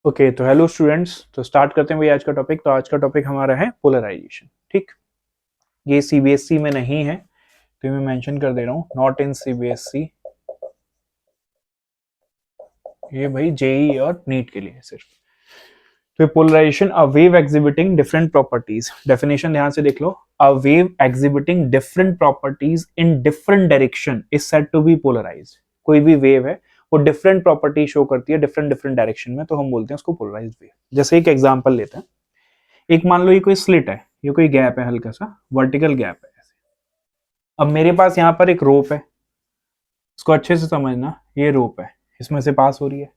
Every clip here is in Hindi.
ओके तो हेलो स्टूडेंट्स, तो स्टार्ट करते हैं भाई आज का टॉपिक। तो आज का टॉपिक हमारा है पोलराइजेशन। ठीक, ये सीबीएसई में नहीं है तो मैं मेंशन कर दे रहा हूँ, नॉट इन सीबीएसई। ये भाई जेई और नीट के लिए है सिर्फ। तो polarisation, a wave exhibiting different properties. Definition ध्यान से देख लो। A wave exhibiting different properties in different direction is said to be polarised. कोई भी वेव है वो डिफरेंट प्रॉपर्टी शो करती है डिफरेंट डिफरेंट डायरेक्शन में, तो हम बोलते हैं उसको पोलराइज्ड वेव। जैसे एक एग्जांपल लेते हैं। एक मान लो ये कोई स्लिट है, ये कोई गैप है, हल्का सा वर्टिकल गैप है ऐसे। अब मेरे पास यहाँ पर एक रोप है, इसको अच्छे से समझना, ये रोप है, इसमें से पास हो रही है।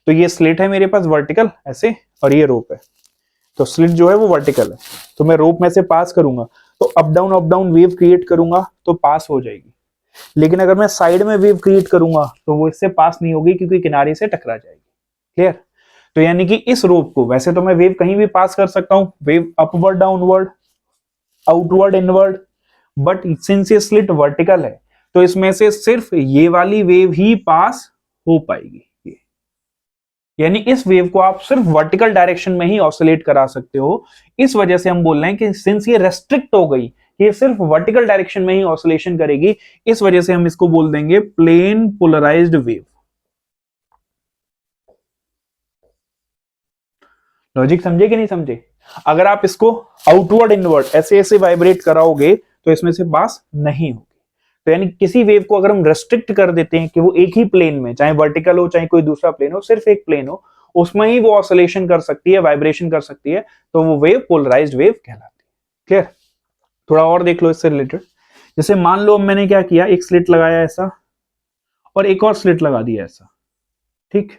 तो ये स्लिट है मेरे पास वर्टिकल ऐसे, और ये रोप है। तो स्लिट जो है वो वर्टिकल है, तो मैं रोप में से पास करूंगा तो अप डाउन वेव क्रिएट करूंगा तो पास हो जाएगी। लेकिन अगर मैं साइड में वेव क्रिएट करूंगा तो वो इससे पास नहीं होगी क्योंकि किनारे से टकरा जाएगी। क्लियर? तो यानी कि इस रोप को, वैसे तो मैं वेव कहीं भी पास कर सकता हूं, wave upward downward outward inward, but since ये स्लिट वर्टिकल है तो इसमें से सिर्फ ये वाली वेव ही पास हो पाएगी। यानी इस वेव को आप सिर्फ वर्टिकल डायरेक्शन में ही ऑसिलेट करा सकते हो। इस वजह से हम बोल रहे हैं कि सिंस ये रेस्ट्रिक्ट हो गई, ये सिर्फ वर्टिकल डायरेक्शन में ही ऑसिलेशन करेगी, इस वजह से हम इसको बोल देंगे प्लेन पोलराइज्ड वेव। लॉजिक समझे कि नहीं समझे? अगर आप इसको आउटवर्ड इनवर्ड ऐसे ऐसे वाइब्रेट कराओगे तो इसमें से पास नहीं होगी। तो यानी किसी वेव को अगर हम रेस्ट्रिक्ट कर देते हैं कि वो एक ही प्लेन में, चाहे वर्टिकल हो चाहे कोई दूसरा प्लेन हो, सिर्फ एक प्लेन हो, उसमें ही वो ऑसिलेशन कर सकती है, वाइब्रेशन कर सकती है, तो वो वेव पोलराइज्ड वेव कहलाती है। क्लियर? थोड़ा और देख लो इससे रिलेटेड। जैसे मान लो मैंने क्या किया, एक स्लिट लगाया ऐसा और एक और स्लिट लगा दिया ऐसा। ठीक,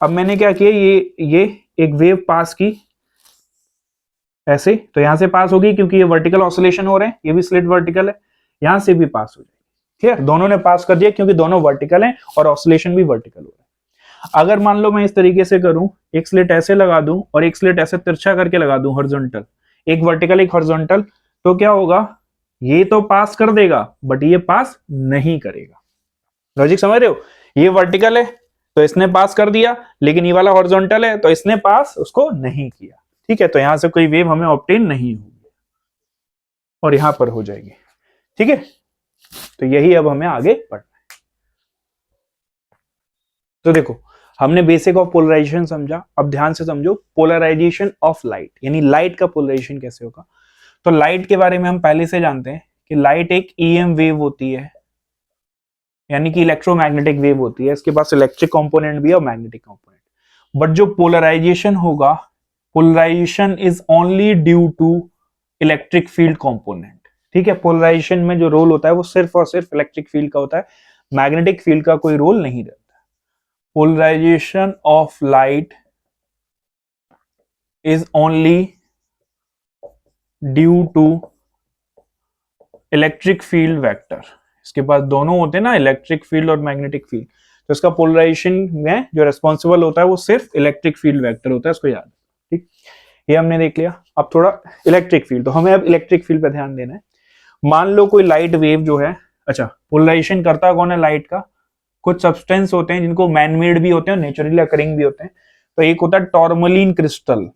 अब मैंने क्या किया, ये एक वेव पास की ऐसे, तो यहां से पास होगी क्योंकि ये वर्टिकल ऑसिलेशन हो रहे हैं, ये भी स्लिट वर्टिकल है, यहां से भी पास हो जाएगी। क्लियर? दोनों ने पास कर दिया क्योंकि दोनों वर्टिकल हैं और ऑसिलेशन भी वर्टिकल हो रहा है। अगर मान लो मैं इस तरीके से करूं, एक स्लिट ऐसे लगा दूं और एक स्लिट ऐसे तिरछा करके लगा दूं हॉरिजॉन्टल, एक वर्टिकल एक हॉरिजॉन्टल, तो क्या होगा, ये तो पास कर देगा बट ये पास नहीं करेगा। लॉजिक समझ रहे हो? ये वर्टिकल है तो इसने पास कर दिया, लेकिन ये वाला हॉरिजॉन्टल है तो इसने पास उसको नहीं किया। ठीक है, तो यहां से कोई वेव हमें ऑब्टेन नहीं होगी और यहां पर हो जाएगी। ठीक है, तो यही अब हमें आगे पढ़ना है। तो देखो, हमने बेसिक ऑफ पोलराइजेशन समझा, अब ध्यान से समझो पोलराइजेशन ऑफ लाइट, यानी लाइट का पोलराइजेशन कैसे होगा। तो लाइट के बारे में हम पहले से जानते हैं कि लाइट एक ईएम वेव होती है, यानी कि इलेक्ट्रोमैग्नेटिक वेव होती है। इसके पास इलेक्ट्रिक कंपोनेंट भी है और मैग्नेटिक कंपोनेंट। बट जो पोलराइजेशन होगा, polarization is only due to electric field component. ठीक है, पोलराइजेशन में जो रोल होता है वो सिर्फ और सिर्फ इलेक्ट्रिक फील्ड का होता है, मैग्नेटिक फील्ड का कोई रोल नहीं रहता। Polarization of light is only due to electric field vector. इसके पास दोनों होते हैं ना, इलेक्ट्रिक फील्ड और मैग्नेटिक फील्ड, तो इसका पोलराइजेशन में जो रेस्पॉन्सिबल होता है वो सिर्फ इलेक्ट्रिक फील्ड वेक्टर होता है, इसको याद। ठीक, ये हमने देख लिया। अब थोड़ा इलेक्ट्रिक फील्ड, तो हमें अब इलेक्ट्रिक फील्ड पे ध्यान देना है। मान लो कोई लाइट वेव जो है, अच्छा पोलराइजेशन करता कौन है लाइट का? कुछ सब्सटेंस होते हैं जिनको मैनमेड भी होते हैं और नेचुरली अकरिंग भी होते हैं। तो एक होता है टॉर्मलिन क्रिस्टल,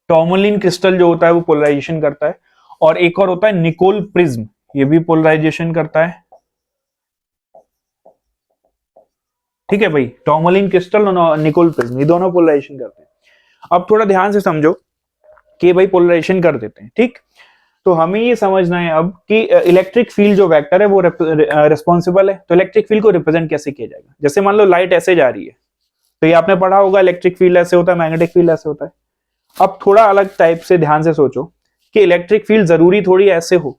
टॉर्मलिन क्रिस्टल जो होता है वो पोलराइजेशन करता है। और एक और होता है निकोल प्रिज्म, ये भी पोलराइजेशन करता है। ठीक है भाई, टॉर्मलिन क्रिस्टल और निकोल प्रिज्म, ये दोनों पोलराइजेशन करते हैं। अब थोड़ा ध्यान से समझो कि भाई पोलराइजेशन कर देते हैं। ठीक, तो हमें ये समझना है अब कि इलेक्ट्रिक फील्ड जो वेक्टर है वो रिस्पॉन्सिबल है, तो इलेक्ट्रिक फील्ड को रिप्रेजेंट कैसे किया जाएगा। जैसे मान लो लाइट ऐसे जा रही है, तो ये आपने पढ़ा होगा इलेक्ट्रिक फील्ड ऐसे होता है, मैग्नेटिक फील्ड ऐसे होता है। अब थोड़ा अलग टाइप से ध्यान से सोचो कि इलेक्ट्रिक फील्ड जरूरी थोड़ी ऐसे हो,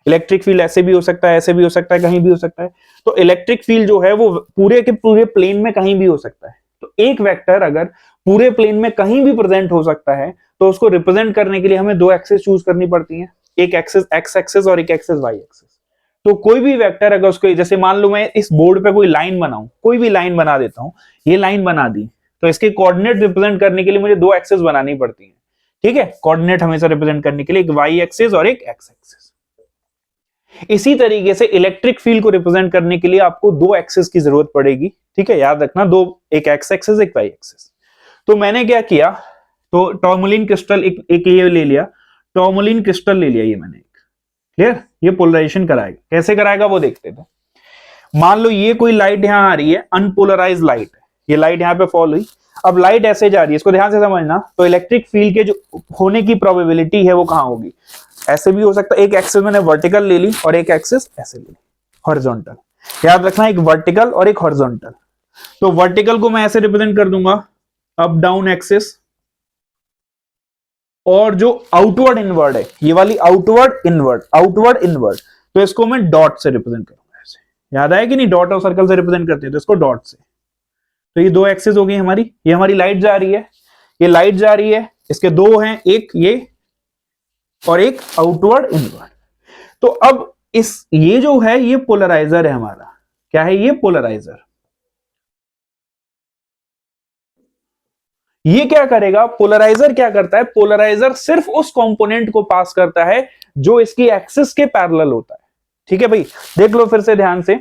इलेक्ट्रिक फील्ड ऐसे भी हो सकता है, ऐसे भी हो सकता है, कहीं भी हो सकता है। तो इलेक्ट्रिक फील्ड जो है वो पूरे के पूरे प्लेन में कहीं भी हो सकता है। तो एक वेक्टर अगर पूरे प्लेन में कहीं भी प्रेजेंट हो सकता है तो उसको रिप्रेजेंट करने के लिए हमें दो एक्सेस चूज करनी पड़ती है, एक एक्सेस एक्स एक्सेस और एक एक्सेस वाई एक्सेस। तो कोई भी वेक्टर अगर उसको, जैसे मान लो मैं इस बोर्ड पे कोई लाइन बनाऊं, कोई भी लाइन बना देता हूं, ये लाइन बना दी, तो इसके कोऑर्डिनेट रिप्रेजेंट करने के लिए मुझे दो एक्सेस बनानी पड़ती है। ठीक है, कोऑर्डिनेट हमेशा रिप्रेजेंट करने के लिए एक वाई एक्सिस और एक एक्स एक्सिस। इसी तरीके से इलेक्ट्रिक फील्ड को रिप्रेजेंट करने के लिए आपको दो एक्सिस की जरूरत पड़ेगी, ठीक है, याद रखना, दो, एक एक्स एक्सिस एक वाई एक्सिस। तो मैंने क्या किया, तो टॉर्मोलिन क्रिस्टल एक ये ले लिया, टॉर्मोलिन क्रिस्टल ले लिया ये मैंने, क्लियर, ये पोलराइजेशन कराएगा, कैसे कराएगा वो देखते थे। मान लो ये कोई लाइट यहां आ रही है, अनपोलराइज लाइट, ये लाइट यहां पे फॉल हुई, अब लाइट ऐसे जा रही है, इसको ध्यान से समझना, तो इलेक्ट्रिक फील्ड के जो होने की प्रोबेबिलिटी है वो कहां होगी, ऐसे भी हो सकता है, एक एक्सिस मैंने वर्टिकल ले ली और एक एक्सिस ऐसे ले ली हॉरिजॉन्टल, याद रखना एक वर्टिकल और एक हॉरिजॉन्टल। तो वर्टिकल को मैं ऐसे रिप्रेजेंट कर दूंगा अप डाउन एक्सिस, और जो आउटवर्ड इनवर्ड है ये वाली आउटवर्ड इनवर्ड, आउटवर्ड इनवर्ड, तो इसको मैं डॉट से रिप्रेजेंट करूंगा ऐसे, याद आया कि नहीं, डॉट और सर्कल से रिप्रेजेंट करते हैं तो इसको डॉट से। तो ये दो एक्सिस हो गई हमारी, ये हमारी लाइट जा रही है, ये लाइट जा रही है, इसके दो हैं, एक ये और एक आउटवर्ड इनवर्ड। तो अब इस ये जो है ये पोलराइजर है हमारा, क्या है ये पोलराइजर। ये क्या करेगा, पोलराइजर क्या करता है, पोलराइजर सिर्फ उस कंपोनेंट को पास करता है जो इसकी एक्सिस के पैरेलल होता है, ठीक है भाई। देख लो फिर से ध्यान से,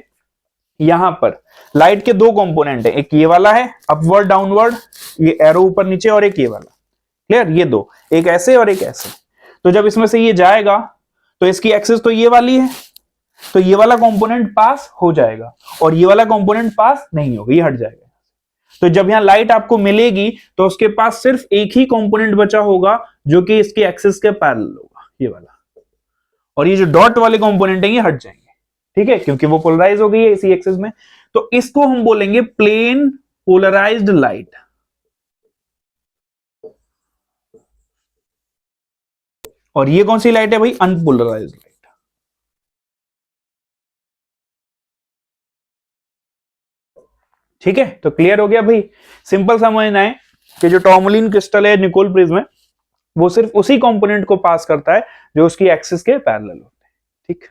यहां पर लाइट के दो कंपोनेंट है, एक ये वाला है अपवर्ड डाउनवर्ड, ये एरो ऊपर नीचे, और एक ये वाला, क्लियर, ये दो, एक ऐसे और एक ऐसे। तो जब इसमें से ये जाएगा तो इसकी एक्सिस तो ये वाली है, तो ये वाला कंपोनेंट पास हो जाएगा और ये वाला कंपोनेंट पास नहीं होगा, ये हट जाएगा। तो जब यहां लाइट आपको मिलेगी तो उसके पास सिर्फ एक ही कंपोनेंट बचा होगा जो कि इसकी एक्सिस के पैरेलल होगा, ये वाला, और ये जो डॉट वाले कंपोनेंट है ये हट जाएंगे, ठीक है, क्योंकि वो पोलराइज हो गई है इसी एक्सिस में। तो इसको हम बोलेंगे प्लेन पोलराइज्ड लाइट, और ये कौन सी लाइट है भाई, अनपोलराइज्ड लाइट। ठीक है, तो क्लियर हो गया भाई, सिंपल समझना है कि जो टॉर्मोलिन क्रिस्टल है निकोल प्रिज्म, वो सिर्फ उसी कंपोनेंट को पास करता है जो उसकी एक्सिस के पैरेलल होते हैं, ठीक।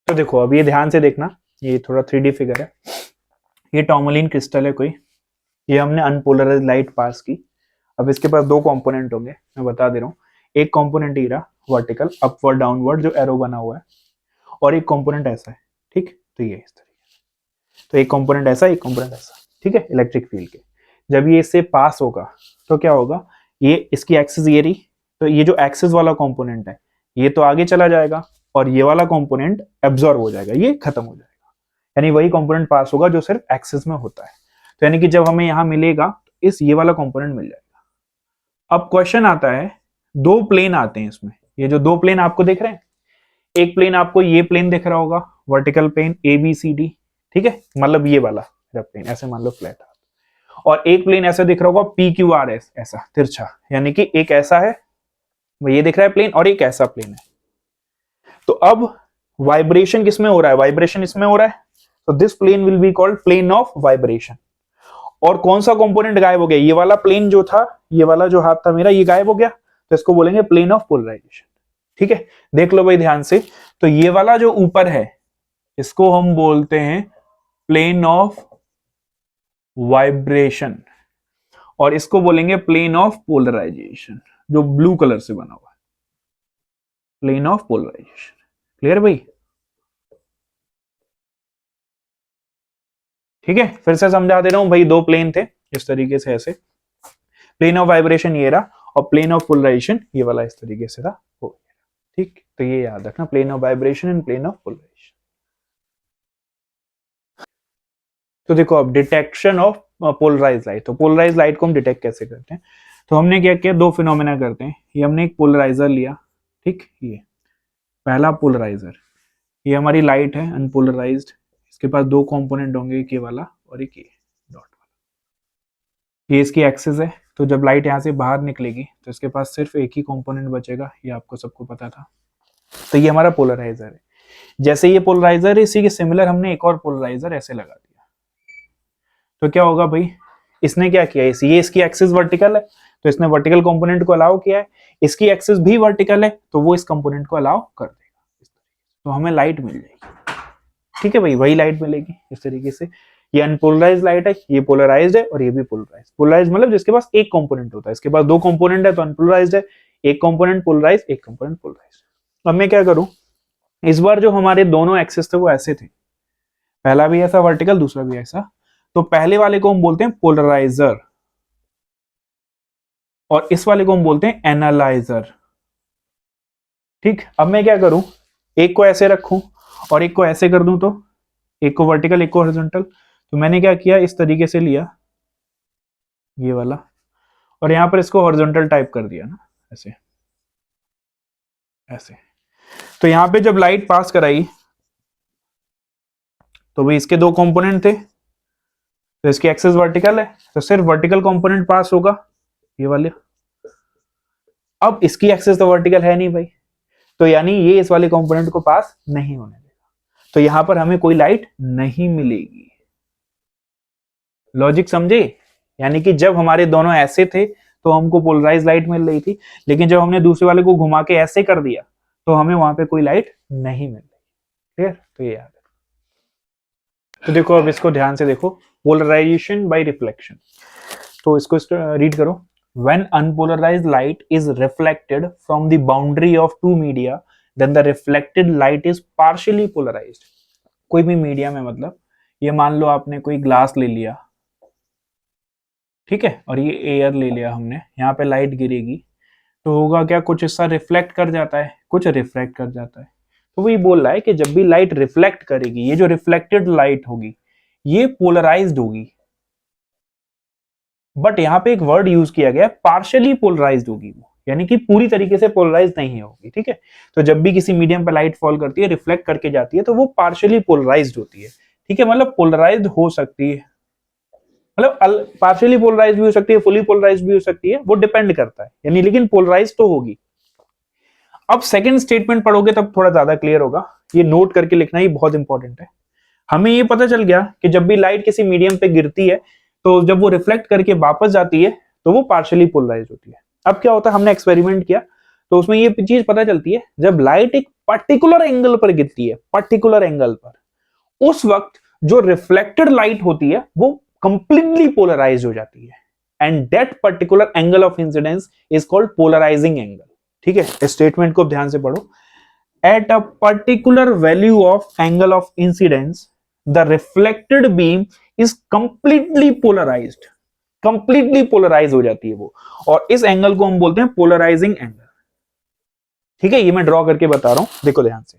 तो देखो अब ये ध्यान से देखना, ये थोड़ा 3D फिगर है, ये टॉर्मोलिन क्रिस्टल है कोई, ये हमने अनपोलराइज्ड लाइट पास की। अब इसके पास दो कंपोनेंट होंगे, मैं बता दे रहा हूँ, एक कंपोनेंट ये रहा वर्टिकल अपवर्ड डाउनवर्ड जो एरो बना हुआ है, और एक कंपोनेंट ऐसा है, ठीक, तो ये इस तरीके, तो एक कंपोनेंट ऐसा एक कंपोनेंट ऐसा, ठीक है, इलेक्ट्रिक फील्ड के। जब ये इससे पास होगा तो क्या होगा, ये इसकी एक्सिस ये रही, तो ये जो एक्सिस वाला कंपोनेंट है ये तो आगे चला जाएगा और ये वाला कंपोनेंट एब्जॉर्ब हो जाएगा, ये खत्म हो जाएगा, यानी वही कंपोनेंट पास होगा जो सिर्फ एक्सिस में होता है। तो यानी कि जब हमें यहां मिलेगा तो इस ये वाला कंपोनेंट मिल जाएगा। अब क्वेश्चन आता है, दो प्लेन आते हैं इसमें, ये जो दो प्लेन आपको दिख रहे हैं, एक प्लेन आपको ये प्लेन दिख रहा होगा वर्टिकल प्लेन ABCD, ठीक है, मतलब ये वाला प्लेन ऐसे मान लो फ्लैट, और एक प्लेन ऐसा दिख रहा होगा PQRS ऐसा तिरछा, यानी कि एक ऐसा है, ये दिख रहा है प्लेन, और एक ऐसा प्लेन है। तो अब वाइब्रेशन किसमें हो रहा है, वाइब्रेशन इसमें हो रहा है, तो this plane will be called plane of vibration. और कौन सा कंपोनेंट गायब हो गया, ये वाला प्लेन जो था, ये वाला जो हाथ था मेरा ये गायब हो गया, तो इसको बोलेंगे प्लेन ऑफ पोलराइजेशन, ठीक है। देख लो भाई ध्यान से, तो ये वाला जो ऊपर है इसको हम बोलते हैं प्लेन ऑफ वाइब्रेशन, और इसको बोलेंगे प्लेन ऑफ पोलराइजेशन, जो ब्लू कलर से बना हुआ है, प्लेन ऑफ पोलराइजेशन। क्लियर भाई, ठीक है, फिर से समझा दे रहा हूं भाई, दो प्लेन थे इस तरीके से ऐसे, प्लेन ऑफ वाइब्रेशन ये रहा और प्लेन ऑफ पोलराइजेशन ये वाला इस तरीके से था, हो गया, ठीक। तो ये याद रखना, plane of vibration and plane of polarization. तो देखो अब डिटेक्शन ऑफ पोलराइज लाइट, तो पोलराइज लाइट को हम डिटेक्ट कैसे करते हैं, तो हमने क्या किया, दो फिनोमेना करते हैं, ये हमने एक पोलराइजर लिया, ठीक, ये पहला पोलराइजर, ये हमारी लाइट है अनपोलराइज्ड, इसके पास दो कंपोनेंट होंगे, एक ये वाला और एक ये डॉट वाला, ये इसकी एक्सिस है, तो जब लाइट यहाँ से बाहर निकलेगी तो इसके पास सिर्फ एक ही कंपोनेंट बचेगा, ये आपको सबको पता था, तो ये हमारा पोलराइजर है। जैसे ये पोलराइजर है, इसी के सिमिलर हमने एक और पोलराइजर ऐसे लगा दिया, तो क्या होगा भाई, इसने क्या किया, ये इसकी एक्सिस वर्टिकल है तो इसने वर्टिकल कंपोनेंट को अलाउ किया है, इसकी एक्सिस भी वर्टिकल है तो वो इस कंपोनेंट को अलाउ कर देगा, तो हमें लाइट मिल जाएगी, ठीक है भाई, वही लाइट मिलेगी इस तरीके से। ये अनपोलराइज्ड लाइट है, ये पोलराइज्ड है और ये भी पोलराइज्ड, पोलराइज्ड मतलब जिसके पास एक कंपोनेंट होता है, इसके पास दो कंपोनेंट है तो अनपोलराइज्ड है, एक कंपोनेंट पोलराइज्ड एक कंपोनेंट पोलराइज्ड। अब मैं क्या करूं, इस बार जो हमारे दोनों एक्सिस थे वो ऐसे थे, पहला भी ऐसा वर्टिकल, दूसरा भी ऐसा, तो पहले वाले को हम बोलते हैं पोलराइजर और इस वाले को हम बोलते हैं एनालाइजर। ठीक, अब मैं क्या करूं, एक को ऐसे रखूं और एक को ऐसे कर दूं, तो एक को वर्टिकल एक को हॉरिजॉन्टल, तो मैंने क्या किया, इस तरीके से लिया ये वाला और यहां पर इसको हॉरिजॉन्टल टाइप कर दिया ना, ऐसे ऐसे। तो यहां पे जब लाइट पास कराई तो भाई इसके दो कंपोनेंट थे, तो इसकी एक्सिस वर्टिकल है तो सिर्फ वर्टिकल कंपोनेंट पास होगा, ये वाले। अब इसकी एक्सिस तो वर्टिकल है नहीं भाई, तो यानी ये इस वाले कंपोनेंट को पास नहीं होने देगा, तो यहां पर हमें कोई लाइट नहीं मिलेगी। लॉजिक समझे? यानी कि जब हमारे दोनों ऐसे थे तो हमको पोलराइज लाइट मिल रही थी, लेकिन जब हमने दूसरे वाले को घुमा के ऐसे कर दिया तो हमें वहां पे कोई लाइट नहीं मिल रही। क्लियर? तो ये याद है। तो देखो अब इसको ध्यान से देखो, पोलराइजेशन बाय रिफ्लेक्शन, तो इसको रीड करो। When unpolarized light is reflected from the boundary of two media, then the reflected light is partially polarized. कोई भी मीडिया में, मतलब ये मान लो आपने कोई ग्लास ले लिया, ठीक है, और ये एयर ले लिया हमने, यहाँ पे लाइट गिरेगी तो होगा क्या, कुछ हिस्सा रिफ्लेक्ट कर जाता है, कुछ रिफ्रैक्ट कर जाता है। तो वही बोल रहा है कि जब भी लाइट रिफ्लेक्ट करेगी, ये जो रिफ्लेक्टेड लाइट होगी ये पोलराइज्ड होगी, बट यहां पे एक वर्ड यूज किया गया, पार्शियली पोलराइज्ड होगी वो, यानी कि पूरी तरीके से पोलराइज नहीं होगी। ठीक है, तो जब भी किसी मीडियम पे लाइट फॉल करती है, रिफ्लेक्ट करके जाती है, तो वो पार्शियली पोलराइज्ड होती है। ठीक है, मतलब पोलराइज्ड हो सकती है, मतलब पार्शियली पोलराइज भी हो सकती है, फुली पोलराइज भी हो सकती है, वो डिपेंड करता है, यानी लेकिन पोलराइज तो होगी। अब सेकंड स्टेटमेंट पढ़ोगे तब थोड़ा ज्यादा क्लियर होगा, ये नोट करके लिखना ही बहुत इंपॉर्टेंट है। हमें ये पता चल गया कि जब भी लाइट किसी मीडियम पे गिरती है तो जब वो रिफ्लेक्ट करके वापस जाती है तो वो पार्शियली पोलराइज होती है। अब क्या होता है, हमने एक्सपेरिमेंट किया तो उसमें ये चीज पता चलती है, जब लाइट एक पर्टिकुलर एंगल पर गिरती है, पर्टिकुलर एंगल पर, उस वक्त जो रिफ्लेक्टेड लाइट होती है वो कंप्लीटली पोलराइज हो जाती है, and that particular angle of incidence is called polarizing angle. ठीक है, इस स्टेटमेंट को ध्यान से पढ़ो। At a particular value of angle of incidence the reflected beam is completely polarized, completely polarize हो जाती है वो, और इस एंगल को हम बोलते हैं पोलराइजिंग एंगल। ठीक है, ये मैं ड्रॉ करके बता रहा हूं, देखो ध्यान से।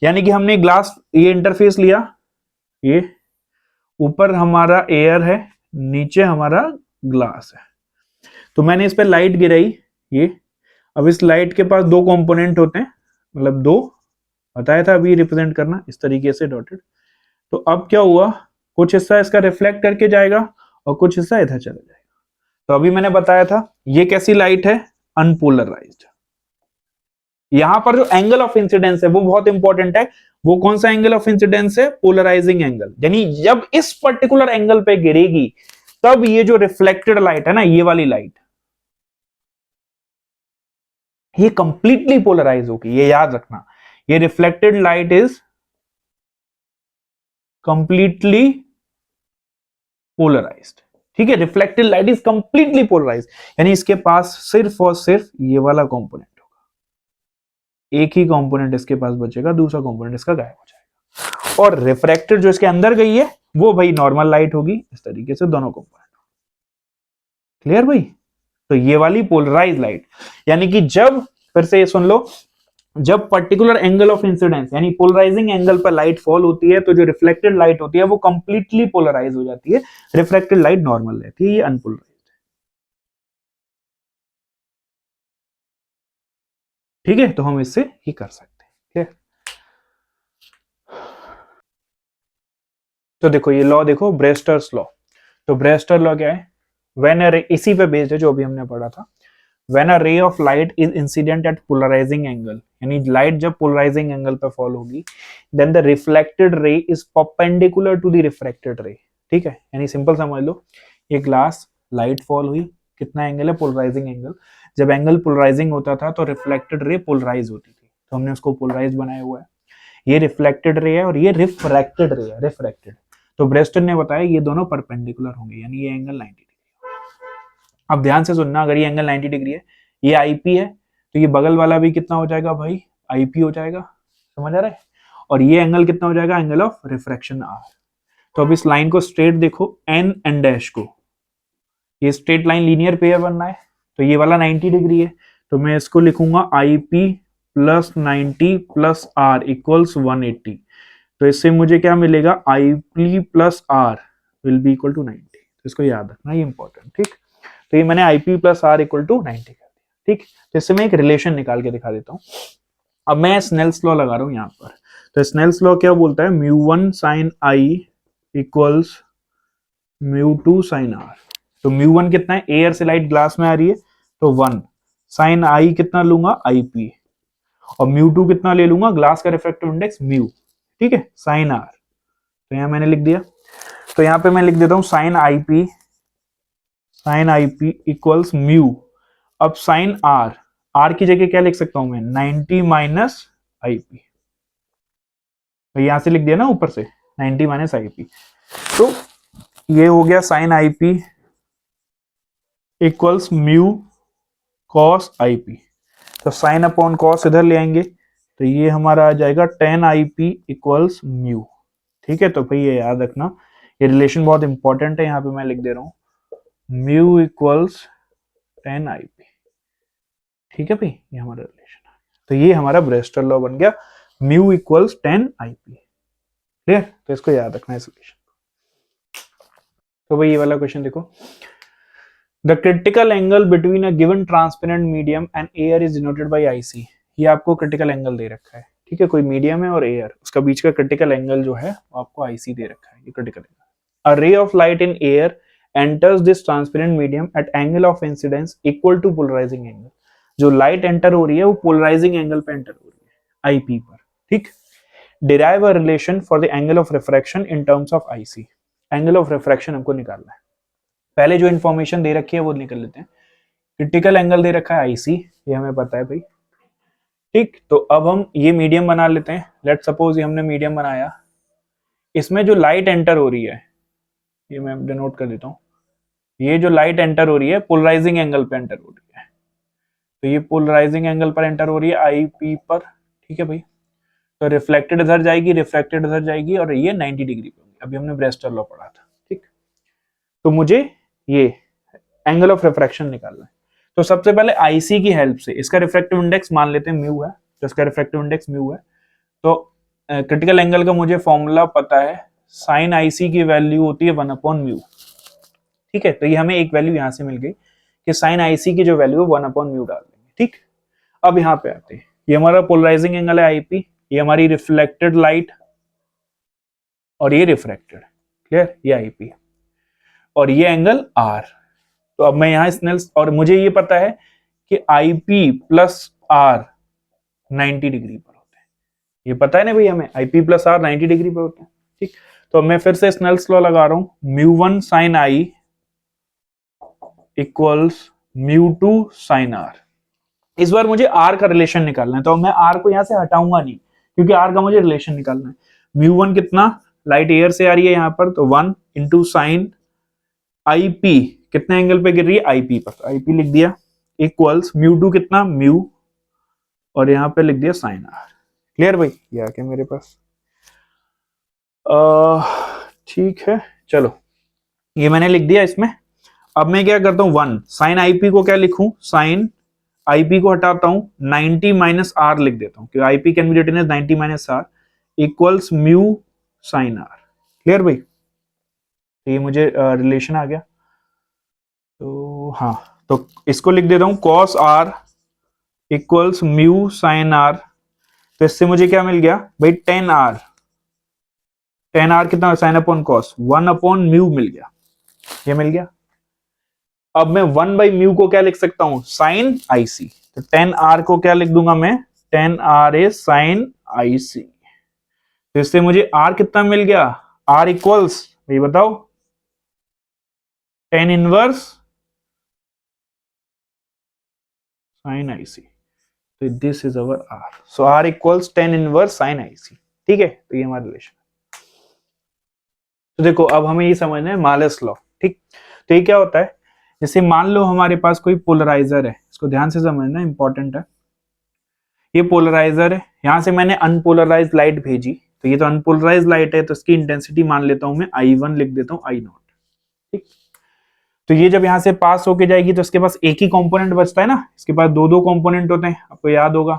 यानी कि हमने ग्लास, ये इंटरफेस लिया, ये ऊपर हमारा एयर है, नीचे हमारा ग्लास है, तो मैंने इस पे लाइट गिराई, ये। अब इस लाइट के पास दो कंपोनेंट होते हैं, मतलब दो बताया था अभी रिप्रेजेंट करना इस तरीके से डॉटेड। तो अब क्या हुआ, कुछ हिस्सा इसका रिफ्लेक्ट करके जाएगा और कुछ हिस्सा इधर चला जाएगा। तो अभी मैंने बताया था ये कैसी लाइट है, अनपोलराइज्ड। यहां पर जो एंगल ऑफ इंसिडेंस है वो बहुत इंपॉर्टेंट है, वो कौन सा एंगल ऑफ इंसिडेंस है, पोलराइजिंग एंगल। यानी जब इस पर्टिकुलर एंगल पे गिरेगी तब ये जो रिफ्लेक्टेड लाइट है ना, ये वाली लाइट, ये कंप्लीटली पोलराइज होगी, ये याद रखना। ये reflected light is completely polarized. ठीक है, reflected light is completely polarized, यानी इसके पास सिर्फ और सिर्फ ये वाला कंपोनेंट होगा, एक ही कंपोनेंट इसके पास बचेगा, दूसरा कंपोनेंट इसका गायब हो जाएगा। और रिफ्रैक्टेड जो इसके अंदर गई है वो भाई नॉर्मल लाइट होगी, इस तरीके से दोनों कंपोनेंट। क्लियर भाई? तो ये वाली पोलराइज लाइट, यानी कि जब, फिर से ये सुन लो, जब पर्टिकुलर एंगल ऑफ इंसिडेंस यानी पोलराइजिंग एंगल पर लाइट फॉल होती है तो जो रिफ्लेक्टेड लाइट होती है वो कंप्लीटली पोलराइज हो जाती है, रिफ्लेक्टेड लाइट नॉर्मल रहती है, ये अनपोलराइज। ठीक है, तो हम इससे ही कर सकते हैं। ठीक है, तो देखो ये लॉ देखो, ब्रेस्टर्स लॉ। तो ब्रेस्टर लॉ क्या है, व्हेन अ रे, इसी पे बेस्ड है जो अभी हमने पढ़ा था, when a ray of light is incident at polarizing angle, यानी लाइट जब पोलराइजिंग एंगल पे फॉल होगी, then the reflected ray is perpendicular to the refracted ray. ठीक है, यानी सिंपल समझ लो, ये ग्लास, लाइट फॉल हुई, कितना एंगल है, पोलराइजिंग एंगल। जब एंगल पोलराइजिंग होता था तो रिफ्लेक्टेड रे पोलराइज होती थी, तो हमने उसको पोलराइज बनाया हुआ है। ये रिफ्लेक्टेड रे है और ये रिफ्रैक्टेड रे है, रिफ्रैक्टेड। तो ब्रेस्टर ने बताया ये दोनों परपेंडिकुलर होंगे, यानी ये एंगल 90 डिग्री। अब ध्यान से सुनना, अगर ये एंगल 90 डिग्री है, ये आईपी है, तो ये बगल वाला भी कितना हो जाएगा भाई, आईपी हो जाएगा, समझ आ रहा है, और ये एंगल कितना हो जाएगा, एंगल ऑफ रिफ्रैक्शन आर। तो अब इस लाइन को स्ट्रेट देखो, एन एंड डैश को, ये स्ट्रेट लाइन लीनियर पेयर बनना है, तो ये वाला 90 डिग्री है, तो मैं इसको लिखूंगा I P plus 90 plus R equals 180। तो इससे मुझे क्या मिलेगा, I P plus R will be equal to 90। तो इसको याद रखना, ये इंपॉर्टेंट, ठीक। तो ये मैंने I P plus R equal to 90 कर दिया, ठीक। तो इससे मैं एक रिलेशन निकाल के दिखा देता हूँ। अब मैं स्नेल्स लॉ लगा रहा हूँ यहाँ पर। तो स्नेल्स लॉ क्या बोलता है, mu one sine I equals mu two sine R. तो म्यू वन कितना है, एयर से लाइट ग्लास में आ रही है, तो 1 साइन आई कितना लूंगा, आई पी, और म्यू टू कितना ले लूंगा, ग्लास का रिफ्रैक्टिव इंडेक्स म्यू, ठीक है, साइन आर। तो यहां मैंने लिख दिया। तो यहां पे मैं लिख देता हूं sine I P equals mu. अब साइन आर, आर की जगह क्या लिख सकता हूं मैं, 90 माइनस आई पी। तो यहां से लिख दिया ना ऊपर से 90 माइनस आई पी। तो ये हो गया sine I P equals mu cos I P. तो साइन अपॉन कॉस इधर ले आएंगे, तो ये हमारा आ जाएगा tan I P equals mu, ठीक है। तो भाई ये याद रखना, ये रिलेशन बहुत इंपॉर्टेंट है, यहाँ पे मैं लिख दे रहा हूँ mu equals ten I P, ठीक है भाई, ये हमारा रिलेशन है। तो ये हमारा ब्रेस्टर लॉ बन गया, mu equals ten I P, clear. तो इसको याद रखना इस रिलेशन। तो भाई ये वाला क्वेश्चन देखो, the critical angle between a given transparent medium and air is denoted by IC. ये आपको क्रिटिकल एंगल दे रखा है, ठीक है, कोई मीडियम है और एयर, उसका बीच का क्रिटिकल एंगल जो है वो आपको आईसी दे रखा है, ये critical angle. A ray of light in air enters this transparent medium at angle of incidence equal to polarizing angle. जो लाइट एंटर हो रही है वो पोलराइजिंग एंगल पे एंटर हो रही है, आईपी पर, ठीक। Derive a relation for the angle of refraction in terms of IC. Angle of refraction हमको निकालना है, पहले जो इन्फॉर्मेशन दे रखी है वो निकल लेते हैं। क्रिटिकल एंगल दे रखा है आईसी, ये हमें पता है भाई, ठीक। तो अब हम ये मीडियम बना लेते हैं, लेट सपोज ये हमने मीडियम बनाया, इसमें जो लाइट एंटर हो रही है, ये मैं डिनोट कर देता हूँ, ये जो लाइट एंटर हो रही है पोलराइजिंग एंगल पे एंटर हो रही है, तो ये पोलराइजिंग एंगल पर एंटर हो रही है आई पी पर, ठीक है भाई। तो रिफ्लेक्टेड इधर जाएगी, रिफ्लेक्टेड इधर जाएगी, और ये 90 डिग्री पे होगी। अभी हमने ब्रेस्टर लॉ पढ़ा था, ठीक। तो मुझे ये एंगल ऑफ रिफ्रैक्शन निकालना है। तो सबसे पहले आईसी की हेल्प से, इसका रिफ्रैक्टिव इंडेक्स मान लेते हैं म्यू है, तो इसका रिफ्रैक्टिव इंडेक्स म्यू है। तो क्रिटिकल एंगल का मुझे फॉर्मूला पता है, साइन आईसी की वैल्यू होती है 1 अपॉन म्यू, ठीक है। तो ये हमें एक वैल्यू यहां से मिल गई कि साइन आईसी की जो वैल्यू है 1 अपॉन म्यू डाल देंगे, ठीक। अब यहाँ पे आते हैं, ये हमारा पोलराइजिंग एंगल है आईपी, ये हमारी रिफ्लेक्टेड लाइट, और ये रिफ्रैक्टेड, क्लियर, ये आईपी, और ये एंगल आर। तो अब मैं यहां स्नेल्स, और मुझे ये पता है कि आईपी प्लस आर 90 डिग्री पर होते हैं, ये पता है ना भाई हमें, आईपी प्लस आर 90 डिग्री पर होते हैं, ठीक। तो मैं फिर से स्नेल्स लॉ लगा रहा हूं, mu one sine I equals mu two sine R. इस बार मुझे आर का रिलेशन निकालना है, तो मैं आर को यहां से हटाऊंगा नहीं, क्योंकि आर का मुझे रिलेशन निकालना है। म्यू वन कितना, लाइट एयर से आ रही है यहाँ पर, तो 1 इंटू साइन आई पी, कितने एंगल पे गिर रही है, आईपी पर, तो आईपी लिख दिया, इक्वल्स म्यू टू कितना, म्यू, और यहां पे लिख दिया साइन आर। क्लियर भाई, ये आ गया मेरे पास, ठीक है। चलो ये मैंने लिख दिया इसमें। अब मैं क्या करता हूं, 1 साइन आईपी को क्या लिखूं, साइन आईपी को हटाता हूं, 90 माइनस आर लिख देता हूं, क्योंकि IP can be written as 90 minus R equals mu sine R. Clear भाई, तो ये मुझे रिलेशन आ गया। तो हाँ, तो इसको लिख देता हूं cos R equals mu sine R. तो इससे मुझे क्या मिल गया भाई, 10 आर कितना, sine upon cos 1 upon mu मिल गया, ये मिल गया। अब मैं 1 बाई म्यू को क्या लिख सकता हूं, साइन आईसी। तो 10 आर को क्या लिख दूंगा मैं, 10 आर इज साइन आईसी। तो इससे मुझे आर कितना मिल गया, आर इक्वल्स, ये बताओ, 10 इनवर्स साइन आईसी। तो this is our R, so R equals 10 inverse sine IC, ठीक है। तो ये हमारा रिलेशन। तो देखो अब हमें ये समझना है मालेस लॉ, ठीक। तो ये क्या होता है, जैसे मान लो हमारे पास कोई पोलराइजर है, इसको ध्यान से समझना इंपॉर्टेंट है। ये पोलराइजर है, यहां से मैंने अनपोलराइज लाइट भेजी, तो ये तो अनपोलराइज लाइट है, तो इसकी इंटेंसिटी मान लेता हूं मैं I1, लिख देता हूं I0। ठीक, तो ये जब यहां से पास होके जाएगी तो इसके पास एक ही कंपोनेंट बचता है ना, इसके पास दो दो कंपोनेंट होते हैं, आपको याद होगा।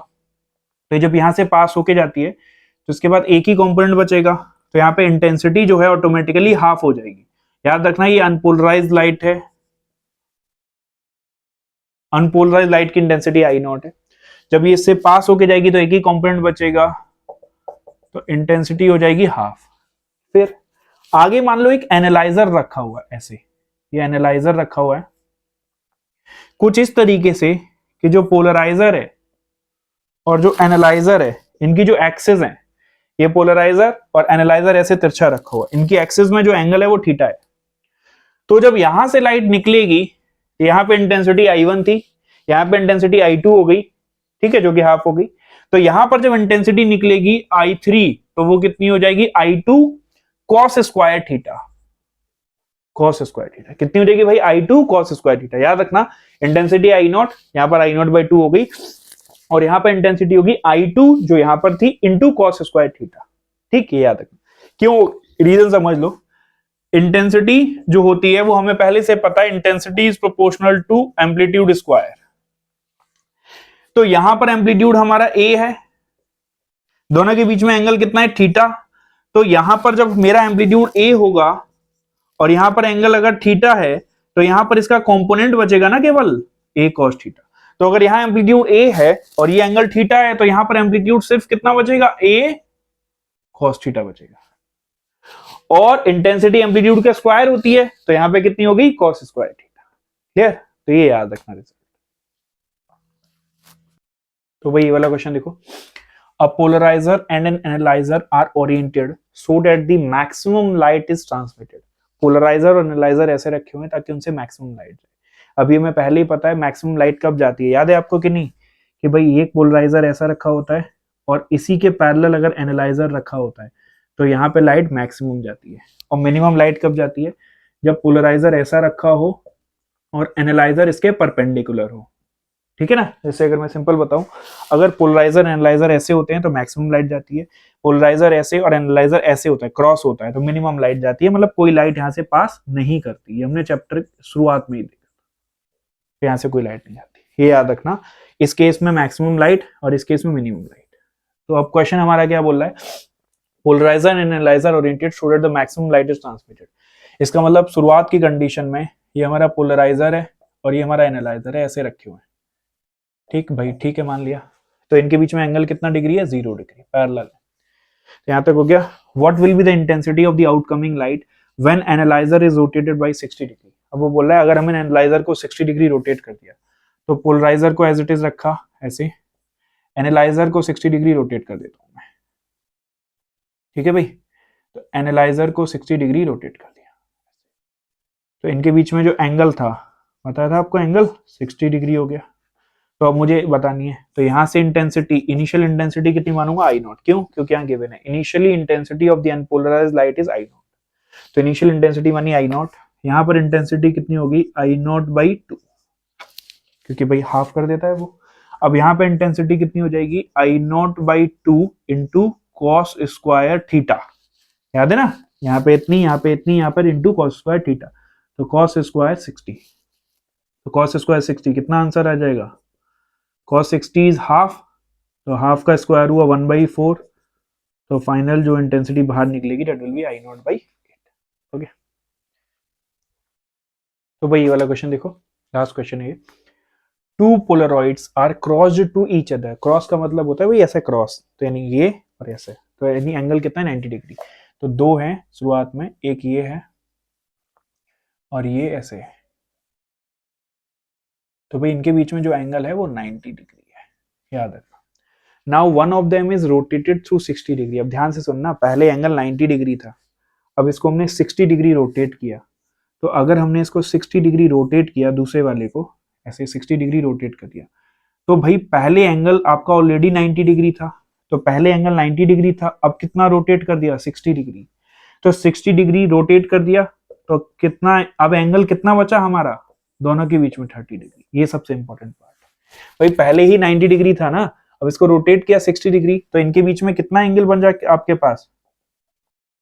तो जब यहां से पास होके जाती है तो इसके बाद एक ही कंपोनेंट बचेगा, तो यहाँ पे इंटेंसिटी जो है ऑटोमेटिकली हाफ हो जाएगी। याद रखना ये अनपोलराइज लाइट है, अनपोलराइज लाइट की इंटेंसिटी I0 है। जब ये इससे पास होके जाएगी तो एक ही कंपोनेंट बचेगा, तो इंटेंसिटी हो जाएगी हाफ। फिर आगे मान लो एक एनालाइजर रखा हुआ है, ऐसे ये एनालाइजर रखा हुआ है कुछ इस तरीके से कि जो पोलराइजर है और जो एनालाइजर है इनकी जो एक्सिस है, ये पोलराइजर और एनालाइजर ऐसे तिरछा रखा हुआ है, इनकी एक्सिस में जो एंगल है वो थीटा है। तो जब यहां से लाइट निकलेगी, यहां पे इंटेंसिटी I1 थी, यहां पे इंटेंसिटी I2 हो गई, ठीक है, जो कि हाफ हो गई। तो यहां पर जब इंटेंसिटी निकलेगी I3, तो वो कितनी हो जाएगी I2 cos square theta, cos square theta कितनी हो जाएगी भाई I2 cos स्क्वायर थीटा। याद रखना इंटेंसिटी I0, यहां पर I0/2 हो गई, और यहां पर इंटेंसिटी होगी I2 जो यहां पर थी इंटू cos स्क्वायर थीटा। ठीक है, याद रखना, क्यों, रीजन समझ लो। इंटेंसिटी जो होती है वो हमें पहले से पता है, intensity is proportional to amplitude square. तो यहां पर एम्पलीट्यूड हमारा A है, दोनों के बीच में एंगल कितना है थीटा। तो यहां पर जब मेरा एम्पलीट्यूड A होगा और यहां पर एंगल अगर थीटा है, तो यहां पर इसका कंपोनेंट बचेगा ना केवल A cos थीटा। तो अगर यहां एम्पलीट्यूड A है और ये एंगल थीटा है, तो यहां पर एम्पलीट्यूड सिर्फ कितना बचेगा A cos थीटा बचेगा। और इंटेंसिटी एम्पलीट्यूड का स्क्वायर होती है, तो यहां पे कितनी होगी cos स्क्वायर थीटा। क्लियर, तो ये याद रखना रिजल्ट। तो भाई ये वाला क्वेश्चन देखो, a polariser and an analyser are oriented so that the maximum light is transmitted. Polariser और एनालाइजर ऐसे रखे हुए हैं ताकि उनसे मैक्सिमम लाइट जाए। अभी हमें पहले ही पता है मैक्सिमम लाइट कब जाती है, याद है आपको कि नहीं, कि भाई एक पोलराइजर ऐसा रखा होता है और इसी के पैरेलल अगर एनालाइजर रखा होता है, तो यहाँ पे लाइट मैक्सिमम जाती है। और मिनिमम लाइट कब जाती है, जब पोलराइजर ऐसा रखा हो और एनालाइजर इसके परपेंडिकुलर हो। ठीक है ना, जैसे अगर मैं सिंपल बताऊं, अगर पोलराइजर एनालाइजर ऐसे होते हैं तो मैक्सिमम लाइट जाती है, पोलराइजर ऐसे और एनालाइजर ऐसे होता है, क्रॉस होता है, तो मिनिमम लाइट जाती है, मतलब कोई लाइट यहाँ से पास नहीं करती। ये हमने चैप्टर शुरुआत में ही देखा, यहाँ से कोई लाइट नहीं जाती, ये याद रखना। इस केस में मैक्सिमम लाइट और इस केस में मिनिमम लाइट। तो अब क्वेश्चन हमारा क्या बोल रहा है, polarizer and analyzer oriented so that the maximum light is transmitted. इसका मतलब शुरुआत की कंडीशन में ये हमारा पोलराइजर है और ये हमारा एनालाइजर है, ऐसे रखे हुए हैं। ठीक भाई, ठीक है, मान लिया। तो इनके बीच में एंगल कितना डिग्री है, 0 डिग्री, पैरेलल है। तो यहां तक हो गया। What will be the intensity of the outcoming light when analyser is rotated bye 60 degree. अब वो बोल रहा है अगर हमने एनालाइजर को 60 डिग्री रोटेट कर दिया, तो पोलराइजर को एज इट इज रखा ऐसे, एनालाइजर को 60 डिग्री रोटेट कर देता हूं मैं। ठीक है भाई, तो एनालाइजर को 60 डिग्री रोटेट कर दिया, तो इनके बीच में जो एंगल था, बताया था आपको, एंगल 60 डिग्री हो गया। तो अब मुझे बतानी है, तो यहां से इंटेंसिटी, इनिशियल इंटेंसिटी कितनी मानूंगा, I0। क्यों, क्योंकि यहाँ गिवन है initially intensity of the unpolarised light is I0। तो इनिशियल इंटेंसिटी मानी I0, यहां पर इंटेंसिटी कितनी होगी I0/2, क्योंकि भाई हाफ कर देता है वो। अब यहाँ पे इंटेंसिटी कितनी हो जाएगी I0/2 into cos square theta. याद है ना, यहाँ पे इतनी, यहाँ पे इतनी, यहाँ पर इंटू कॉस स्क्वायर थीटा, तो कॉस स्क्वायर 60। तो कॉस स्क्वायर 60 कितना आंसर आ जाएगा, cos 60 इज हाफ, तो हाफ का स्क्वायर हुआ 1/4। तो फाइनल जो इंटेंसिटी बाहर निकलेगी that will be I0/8। Okay, तो भाई ये वाला क्वेश्चन देखो, लास्ट क्वेश्चन है। Two polaroids are crossed to each other. Cross का मतलब होता है भाई ऐसे क्रॉस, तो यानी ये और ऐसे, तो यानी एंगल कितना है 90 डिग्री। तो दो हैं शुरुआत में, एक ये है और ये ऐसे है, तो भाई इनके बीच में जो एंगल है वो 90 डिग्री है, याद रखना। Now one of them is rotated through 60 degree. अब ध्यान से सुनना, पहले एंगल 90 डिग्री था, अब इसको हमने 60 डिग्री रोटेट किया। तो अगर हमने इसको 60 डिग्री रोटेट किया, दूसरे वाले को ऐसे 60 डिग्री रोटेट कर दिया, तो भाई पहले एंगल आपका ऑलरेडी 90 डिग्री था, तो पहले एंगल 90 डिग्री था, अब कितना रोटेट कर दिया 60 डिग्री। तो 60 डिग्री रोटेट कर दिया, तो कितना, अब एंगल कितना बचा हमारा, दोनों के बीच में 30 डिग्री। ये सबसे इंपॉर्टेंट पार्ट है भाई, पहले ही 90 डिग्री था ना, अब इसको रोटेट किया 60 डिग्री, तो इनके बीच में कितना एंगल बन जाए आपके पास,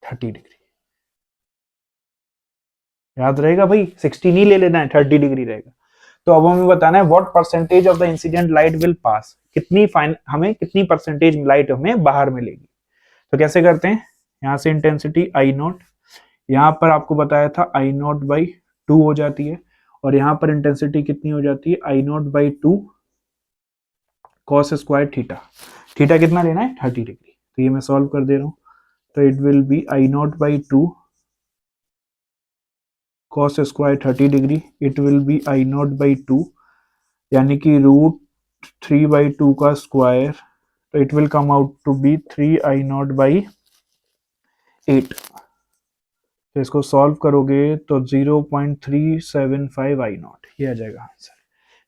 30 डिग्री। याद रहेगा भाई, 60 नहीं ले लेना है, 30 डिग्री रहेगा। तो अब हमें बताना है what percentage of the incident light will pass, कितनी हमें कितनी परसेंटेज लाइट हमें बाहर मिलेगी। तो कैसे करते हैं, यहाँ से इंटेंसिटी आई नॉट, यहाँ पर आपको बताया था आई नॉट बाई 2 हो जाती है, और यहाँ पर इंटेंसिटी कितनी हो जाती है, I naught by 2 cos square theta. Theta कितना लेना है, 30 डिग्री। तो ये मैं सॉल्व कर दे रहा हूँ, तो it will be I naught by 2 cos square 30 degree, it will be I naught by 2 यानी कि √3/2 का स्क्वायर, तो it will come out to be 3 I naught by 8। तो इसको सॉल्व करोगे तो 0.375 आई नॉट, ये आ जाएगा आंसर।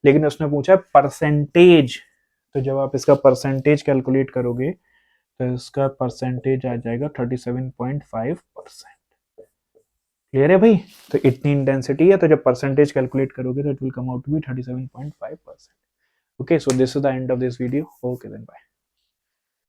लेकिन उसने पूछा परसेंटेज, तो जब आप इसका परसेंटेज कैलकुलेट करोगे तो इसका परसेंटेज आ जाएगा 37.5%। क्लियर है भाई, तो इतनी इंटेंसिटी है, तो जब परसेंटेज कैलकुलेट करोगे तो it will come out to be 37.5%। Okay, so this is the end of this video. Okay then bye.